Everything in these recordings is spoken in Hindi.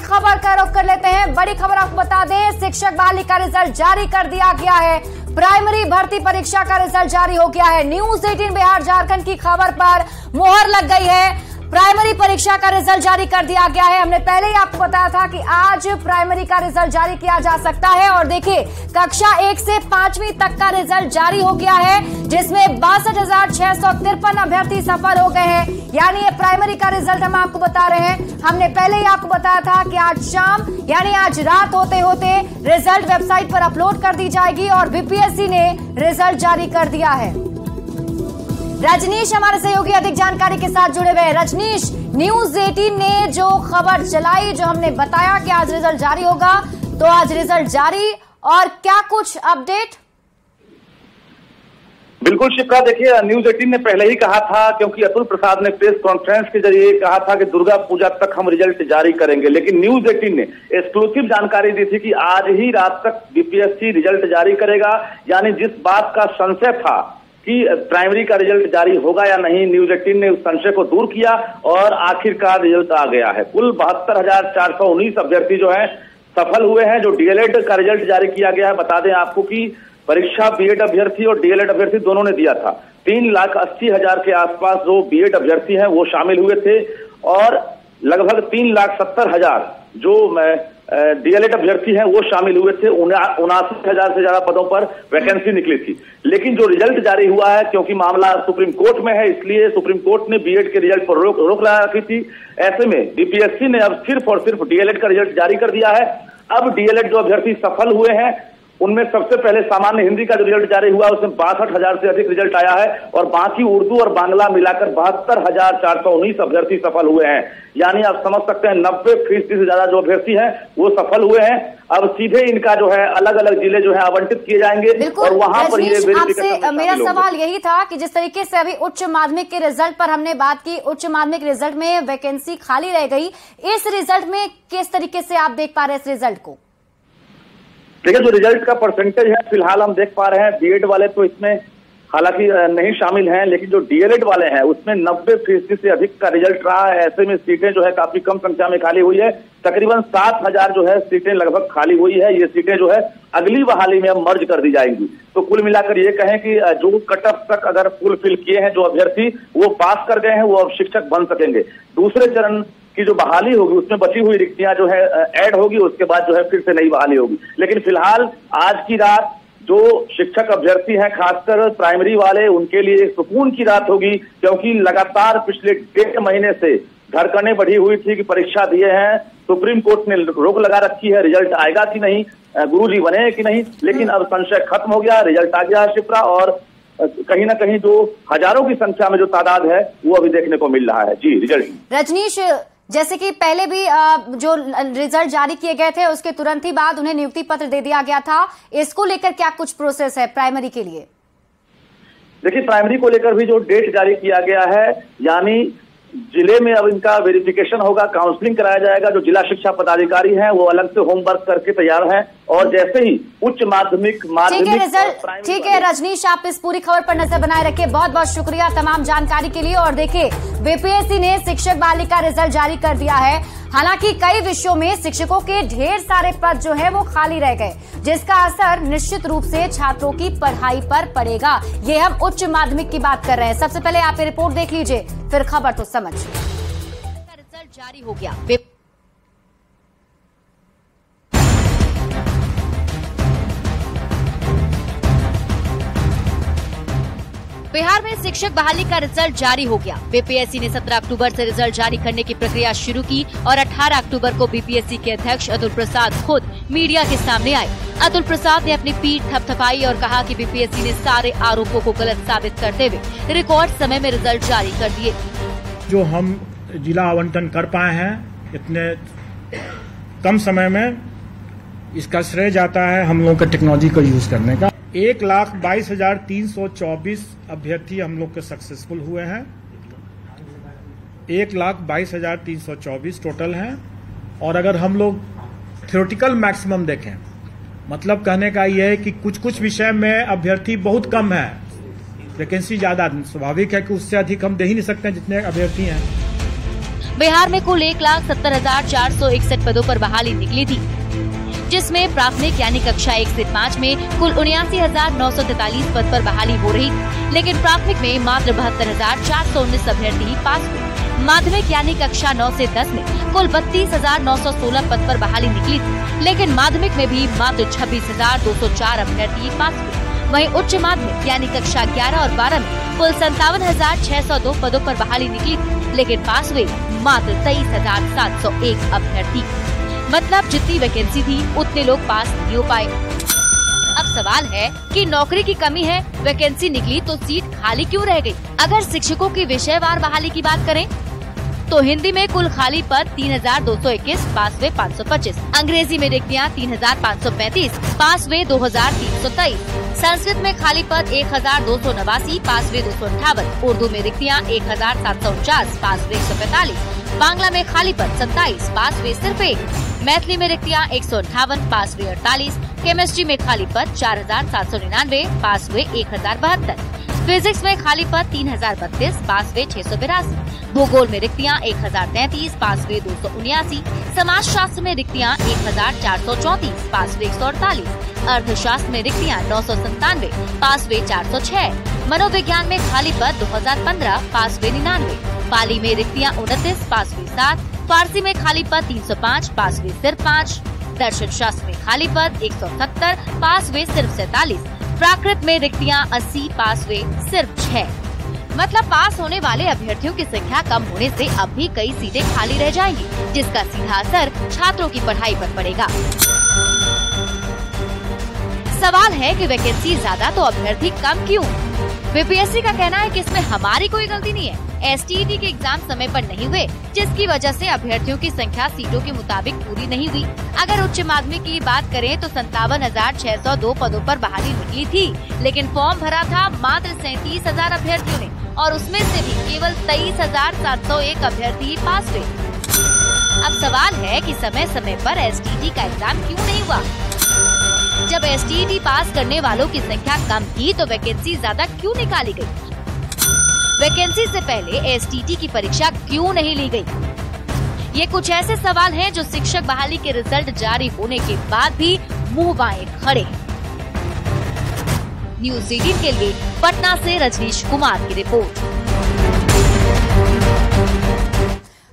खबर का रुख कर लेते हैं। बड़ी खबर आपको बता दें, शिक्षक बहाली का रिजल्ट जारी कर दिया गया है। प्राइमरी भर्ती परीक्षा का रिजल्ट जारी हो गया है। न्यूज 18 बिहार झारखंड की खबर पर मुहर लग गई है। प्राइमरी परीक्षा का रिजल्ट जारी कर दिया गया है। हमने पहले ही आपको बताया था कि आज प्राइमरी का रिजल्ट जारी किया जा सकता है। और देखिए, कक्षा 1 से 5वीं तक का रिजल्ट जारी हो गया है, जिसमें 62,653 अभ्यर्थी सफल हो गए हैं। यानी ये प्राइमरी का रिजल्ट हम आपको बता रहे हैं। हमने पहले ही आपको बताया था कि आज शाम यानी आज रात होते होते रिजल्ट वेबसाइट पर अपलोड कर दी जाएगी और बीपीएससी ने रिजल्ट जारी कर दिया है। रजनीश हमारे सहयोगी अधिक जानकारी के साथ जुड़े हुए हैं। रजनीश, न्यूज 18 ने जो खबर चलाई, जो हमने बताया कि आज रिजल्ट जारी होगा, तो आज रिजल्ट जारी और क्या कुछ अपडेट? बिल्कुल शिप्रा, देखिए न्यूज 18 ने पहले ही कहा था, क्योंकि अतुल प्रसाद ने प्रेस कॉन्फ्रेंस के जरिए कहा था कि दुर्गा पूजा तक हम रिजल्ट जारी करेंगे, लेकिन न्यूज 18 ने एक्सक्लूसिव जानकारी दी थी कि आज ही रात तक बीपीएससी रिजल्ट जारी करेगा। यानी जिस बात का संशय था कि प्राइमरी का रिजल्ट जारी होगा या नहीं, न्यूज 18 ने उस संशय को दूर किया और आखिरकार रिजल्ट आ गया है। कुल 72,419 अभ्यर्थी जो है सफल हुए हैं। जो डीएलएड का रिजल्ट जारी किया गया है, बता दें आपको कि परीक्षा बीएड अभ्यर्थी और डीएलएड अभ्यर्थी दोनों ने दिया था। 3,80,000 के आसपास जो बीएड अभ्यर्थी हैं वो शामिल हुए थे और लगभग 3,70,000 जो डीएलएड अभ्यर्थी हैं वो शामिल हुए थे। 79,000 से ज्यादा पदों पर वैकेंसी निकली थी। लेकिन जो रिजल्ट जारी हुआ है, क्योंकि मामला सुप्रीम कोर्ट में है, इसलिए सुप्रीम कोर्ट ने बीएड के रिजल्ट पर रोक लगा रखी थी। ऐसे में बीपीएससी ने अब सिर्फ और सिर्फ डीएलएड का रिजल्ट जारी कर दिया है। अब डीएलएड जो अभ्यर्थी सफल हुए हैं उनमें सबसे पहले सामान्य हिंदी का जो रिजल्ट जारी हुआ उसमें 62,000 से अधिक रिजल्ट आया है और बाकी उर्दू और बांग्ला मिलाकर 72,419 अभ्यर्थी सफल हुए हैं। यानी आप समझ सकते हैं 90% से ज्यादा जो अभ्यर्थी हैं वो सफल हुए हैं। अब सीधे इनका जो है अलग अलग जिले जो है आवंटित किए जाएंगे और वहां पर ये वेरिफिकेशन। मेरा सवाल यही था कि जिस तरीके से अभी उच्च माध्यमिक के रिजल्ट पर हमने बात की, उच्च माध्यमिक रिजल्ट में वैकेंसी खाली रह गई, इस रिजल्ट में किस तरीके से आप देख पा रहे हैं इस रिजल्ट को? देखिए, जो रिजल्ट का परसेंटेज है फिलहाल हम देख पा रहे हैं, बीएड वाले तो इसमें हालांकि नहीं शामिल हैं, लेकिन जो डीएलएड वाले हैं उसमें 90% से अधिक का रिजल्ट रहा है। ऐसे में सीटें जो है काफी कम संख्या में खाली हुई है। तकरीबन 7,000 जो है सीटें लगभग खाली हुई है। ये सीटें जो है अगली बहाली में अब मर्ज कर दी जाएंगी। तो कुल मिलाकर ये कहें कि जो कट ऑफ तक अगर फुलफिल किए हैं जो अभ्यर्थी, वो पास कर गए हैं, वो अब शिक्षक बन सकेंगे। दूसरे चरण की जो बहाली होगी उसमें बची हुई रिक्तियां जो है ऐड होगी, उसके बाद जो है फिर से नई बहाली होगी। लेकिन फिलहाल आज की रात जो शिक्षक अभ्यर्थी हैं, खासकर प्राइमरी वाले, उनके लिए सुकून की रात होगी, क्योंकि लगातार पिछले 1.5 महीने से धड़कनें बढ़ी हुई थी कि परीक्षा दिए हैं, सुप्रीम कोर्ट ने रोक लगा रखी है, रिजल्ट आएगा कि नहीं, गुरुजी बने कि नहीं। लेकिन अब संशय खत्म हो गया, रिजल्ट आ गया शिप्रा, और कहीं ना कहीं जो हजारों की संख्या में जो तादाद है वो अभी देखने को मिल रहा है। जी रिजल्ट रजनीश, जैसे कि पहले भी जो रिजल्ट जारी किए गए थे उसके तुरंत ही बाद उन्हें नियुक्ति पत्र दे दिया गया था, इसको लेकर क्या कुछ प्रोसेस है प्राइमरी के लिए? देखिए, प्राइमरी को लेकर भी जो डेट जारी किया गया है, यानी जिले में अब इनका वेरिफिकेशन होगा, काउंसलिंग कराया जाएगा। जो जिला शिक्षा पदाधिकारी हैं वो अलग से होमवर्क करके तैयार हैं और जैसे ही उच्च माध्यमिक ठीक है रजनीश, आप इस पूरी खबर पर नजर बनाए रखिए। बहुत बहुत शुक्रिया तमाम जानकारी के लिए। और देखिए, बीपीएससी ने शिक्षक बहाली का रिजल्ट जारी कर दिया है। हालांकि कई विषयों में शिक्षकों के ढेर सारे पद जो है वो खाली रह गए, जिसका असर निश्चित रूप से छात्रों की पढ़ाई पर पड़ेगा। ये हम उच्च माध्यमिक की बात कर रहे हैं। सबसे पहले आप ये रिपोर्ट देख लीजिए, फिर खबर तो समझिए। रिजल्ट जारी हो गया। बिहार में शिक्षक बहाली का रिजल्ट जारी हो गया। बीपीएससी ने 17 अक्टूबर से रिजल्ट जारी करने की प्रक्रिया शुरू की और 18 अक्टूबर को बीपीएससी के अध्यक्ष अतुल प्रसाद खुद मीडिया के सामने आए। अतुल प्रसाद ने अपनी पीठ थपथपाई और कहा कि बीपीएससी ने सारे आरोपों को गलत साबित करते हुए रिकॉर्ड समय में रिजल्ट जारी कर दिए। जो हम जिला आवंटन कर पाए हैं इतने कम समय में, इसका श्रेय जाता है हम लोगों के टेक्नोलॉजी को यूज करने का। 1,22,324 अभ्यर्थी हम लोग के सक्सेसफुल हुए हैं। 1,22,324 टोटल हैं। और अगर हम लोग थ्योरेटिकल मैक्सिमम देखें, मतलब कहने का यह है कि कुछ कुछ विषय में अभ्यर्थी बहुत कम है, वैकेंसी ज्यादा। स्वाभाविक है कि उससे अधिक हम दे ही नहीं सकते जितने अभ्यर्थी हैं। बिहार में कुल 1,70,461 पदों पर बहाली निकली थी, जिसमें प्राथमिक यानी कक्षा 1 से 5 में कुल 79,943 पद पर बहाली हो रही, लेकिन प्राथमिक में मात्र 72,419 अभ्यर्थी ही पास हुए। माध्यमिक यानी कक्षा 9 से 10 में कुल 32,916 पद पर बहाली निकली थी, लेकिन माध्यमिक में भी मात्र 26,204 अभ्यर्थी पास हुए। वहीं उच्च माध्यमिक यानी कक्षा 11 और 12 में कुल 57,602 पदों पर बहाली निकली थी, लेकिन पास हुए मात्र 23,701 अभ्यर्थी। मतलब जितनी वैकेंसी थी उतने लोग पास नहीं हो पाए। अब सवाल है कि नौकरी की कमी है, वैकेंसी निकली तो सीट खाली क्यों रह गई? अगर शिक्षकों की विषयवार बहाली की बात करें तो हिंदी में कुल खाली पद 3,221, पास हुए 525। अंग्रेजी में रिक्तियाँ 3,535, पास हुए 2,323। संस्कृत में खाली पद 1,289, पास हुए 258। उर्दू में रिक्तियाँ 1,749, पास हुए 145। बांग्ला में खाली पद 27, पास हुए सिर्फ 1। मैथिली में रिक्तियाँ 158, पास हुए 48। केमिस्ट्री में खाली पद 4,799, पास हुए 1,072। फिजिक्स में खाली पद 3,032, पास हुए 682। भूगोल में रिक्तियाँ 1,033, पास हुए 279। समाज शास्त्र में रिक्तियाँ 1,434, पास हुए 148। अर्थशास्त्र में रिक्तियाँ 997, पास हुए 406। मनोविज्ञान में खाली पद 2015, पास हुए 99। पाली में रिक्तियाँ 29, पास हुए 7। फारसी में खाली पद 305, पास हुए सिर्फ 5। दर्शन शास्त्र में खाली पद 170, पास हुए सिर्फ 47। प्राकृत में रिक्तियाँ 80, पास हुए सिर्फ 6। मतलब पास होने वाले अभ्यर्थियों की संख्या कम होने से अब भी कई सीटें खाली रह जाएंगी, जिसका सीधा असर छात्रों की पढ़ाई पर पड़ेगा। सवाल है कि वैकेंसी ज्यादा तो अभ्यर्थी कम क्यों? बीपीएससी का कहना है कि इसमें हमारी कोई गलती नहीं है। एसटीईटी के एग्जाम समय पर नहीं हुए, जिसकी वजह से अभ्यर्थियों की संख्या सीटों के मुताबिक पूरी नहीं हुई। अगर उच्च माध्यमिक की बात करें तो 57,602 पदों पर बहाली निकली थी, लेकिन फॉर्म भरा था मात्र 37,000 अभ्यर्थियों ने, और उसमें से भी केवल 23,701 अभ्यर्थी पास हुए। अब सवाल है कि समय समय पर एसटीईटी का एग्जाम क्यों नहीं हुआ? जब एसटीईटी पास करने वालों की संख्या कम थी तो वैकेंसी ज्यादा क्यों निकाली गई? वैकेंसी से पहले एसटीईटी की परीक्षा क्यों नहीं ली गई? ये कुछ ऐसे सवाल हैं जो शिक्षक बहाली के रिजल्ट जारी होने के बाद भी मुंह बाएं खड़े हैं। न्यूज़ 18 के लिए पटना से रजनीश कुमार की रिपोर्ट।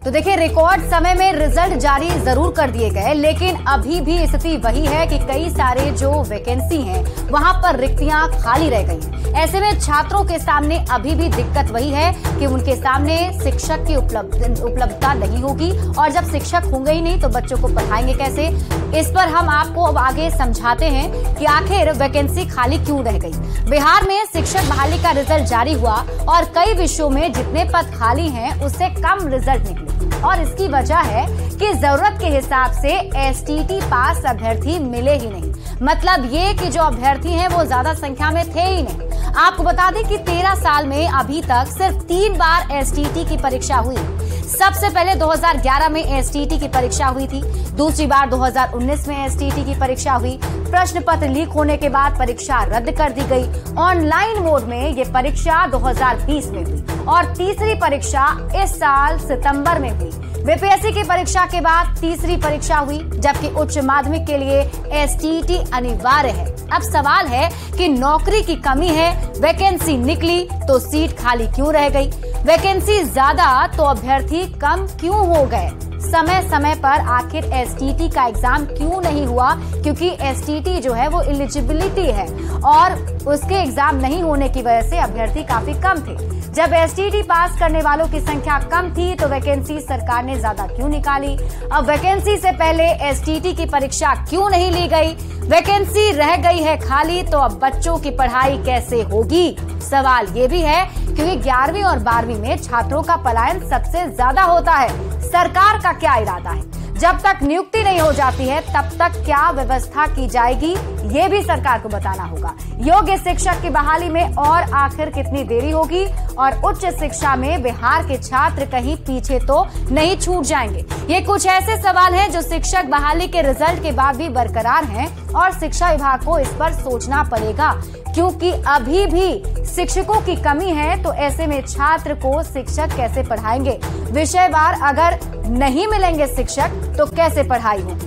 तो देखिए, रिकॉर्ड समय में रिजल्ट जारी जरूर कर दिए गए, लेकिन अभी भी स्थिति वही है कि कई सारे जो वैकेंसी हैं वहां पर रिक्तियां खाली रह गई हैं। ऐसे में छात्रों के सामने अभी भी दिक्कत वही है कि उनके सामने शिक्षक की उपलब्धता नहीं होगी, और जब शिक्षक होंगे ही नहीं तो बच्चों को पढ़ाएंगे कैसे? इस पर हम आपको अब आगे समझाते हैं कि आखिर वैकेंसी खाली क्यों रह गई। बिहार में शिक्षक बहाली का रिजल्ट जारी हुआ और कई विषयों में जितने पद खाली हैं उससे कम रिजल्ट निकले, और इसकी वजह है कि जरूरत के हिसाब से एसटीईटी पास अभ्यर्थी मिले ही नहीं। मतलब ये कि जो अभ्यर्थी हैं वो ज्यादा संख्या में थे ही नहीं। आपको बता दें कि 13 साल में अभी तक सिर्फ 3 बार एसटीईटी की परीक्षा हुई। सबसे पहले 2011 में एसटीईटी की परीक्षा हुई थी, दूसरी बार 2019 में एसटीईटी की परीक्षा हुई। प्रश्न पत्र लीक होने के बाद परीक्षा रद्द कर दी गई। ऑनलाइन मोड में ये परीक्षा 2020 में हुई और तीसरी परीक्षा इस साल सितंबर में हुई। बीपीएससी की परीक्षा के बाद तीसरी परीक्षा हुई, जबकि उच्च माध्यमिक के लिए एसटीईटी अनिवार्य है। अब सवाल है कि नौकरी की कमी है, वैकेंसी निकली तो सीट खाली क्यों रह गई? वैकेंसी ज्यादा तो अभ्यर्थी कम क्यों हो गए? समय समय पर आखिर एसटीईटी का एग्जाम क्यों नहीं हुआ? क्योंकि एसटीईटी जो है वो एलिजिबिलिटी है, और उसके एग्जाम नहीं होने की वजह से अभ्यर्थी काफी कम थे। जब एसटीईटी पास करने वालों की संख्या कम थी तो वैकेंसी सरकार ने ज्यादा क्यों निकाली? अब वैकेंसी से पहले एसटीईटी की परीक्षा क्यों नहीं ली गई? वैकेंसी रह गई है खाली तो अब बच्चों की पढ़ाई कैसे होगी? सवाल ये भी है क्योंकि 11वीं और 12वीं में छात्रों का पलायन सबसे ज्यादा होता है। सरकार का क्या इरादा है? जब तक नियुक्ति नहीं हो जाती है तब तक क्या व्यवस्था की जाएगी, ये भी सरकार को बताना होगा। योग्य शिक्षक की बहाली में और आखिर कितनी देरी होगी और उच्च शिक्षा में बिहार के छात्र कहीं पीछे तो नहीं छूट जाएंगे। ये कुछ ऐसे सवाल हैं जो शिक्षक बहाली के रिजल्ट के बाद भी बरकरार हैं और शिक्षा विभाग को इस पर सोचना पड़ेगा, क्योंकि अभी भी शिक्षकों की कमी है। तो ऐसे में छात्र को शिक्षक कैसे पढ़ाएंगे? विषयवार अगर नहीं मिलेंगे शिक्षक तो कैसे पढ़ाई होगी?